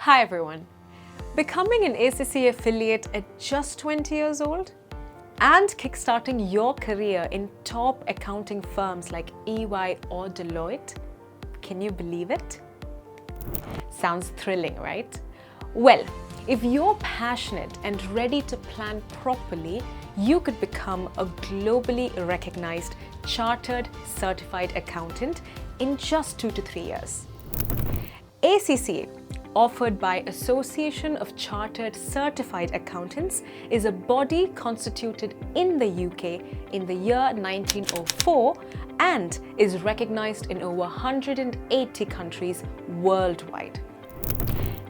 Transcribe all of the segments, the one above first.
Hi everyone. Becoming an ACCA affiliate at just 20 years old and kickstarting your career in top accounting firms like EY or Deloitte, can you believe it? Sounds thrilling, right? Well, if you're passionate and ready to plan properly, you could become a globally recognized chartered certified accountant in just 2 to 3 years. ACCA, offered by Association of Chartered Certified Accountants, is a body constituted in the UK in the year 1904 and is recognized in over 180 countries worldwide.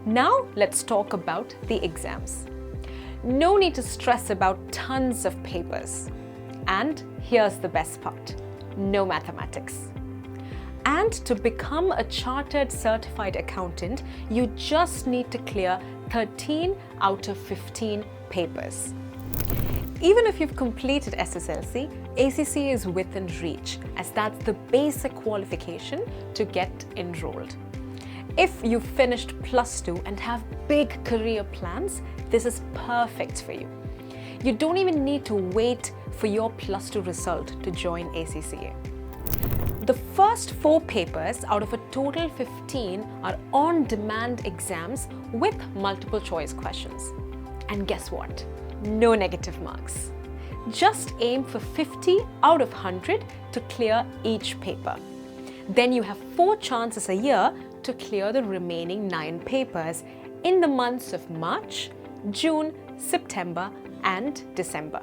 Now let's talk about the exams. No need to stress about tons of papers. And here's the best part: no mathematics. And to become a chartered certified accountant, you just need to clear 13 out of 15 papers. Even if you've completed SSLC, ACCA is within reach, as that's the basic qualification to get enrolled. If you've finished +2 and have big career plans, this is perfect for you. You don't even need to wait for your +2 result to join ACCA. The first 4 papers out of a total 15 are on-demand exams with multiple choice questions. And guess what? No negative marks. Just aim for 50 out of 100 to clear each paper. Then you have 4 chances a year to clear the remaining 9 papers in the months of March, June, September, and December.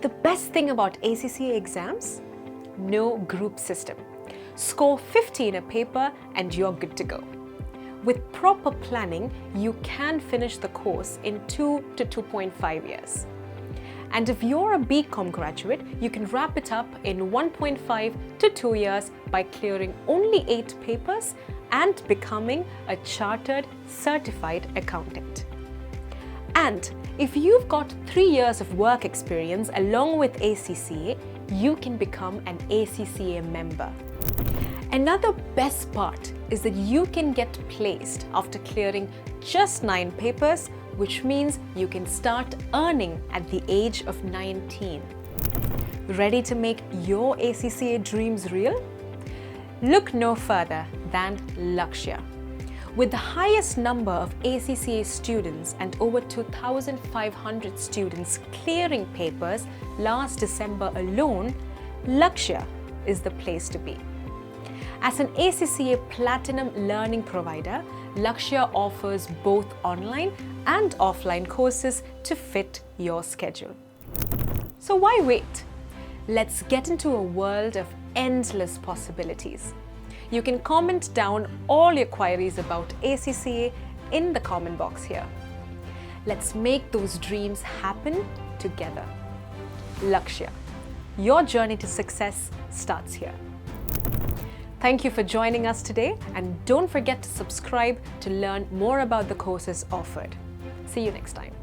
The best thing about ACCA exams? No group system. Score 50 in a paper and you're good to go. With proper planning, you can finish the course in 2 to 2.5 years. And if you're a BCom graduate, you can wrap it up in 1.5 to 2 years by clearing only 8 papers and becoming a chartered certified accountant. And if you've got 3 years of work experience along with ACCA, you can become an ACCA member. Another best part is that you can get placed after clearing just 9 papers, which means you can start earning at the age of 19. Ready to make your ACCA dreams real? Look no further than Lakshya. With the highest number of ACCA students and over 2,500 students clearing papers last December alone, Lakshya is the place to be. As an ACCA Platinum Learning provider, Lakshya offers both online and offline courses to fit your schedule. So why wait? Let's get into a world of endless possibilities. You can comment down all your queries about ACCA in the comment box here. Let's make those dreams happen together. Lakshya, your journey to success starts here. Thank you for joining us today, and don't forget to subscribe to learn more about the courses offered. See you next time.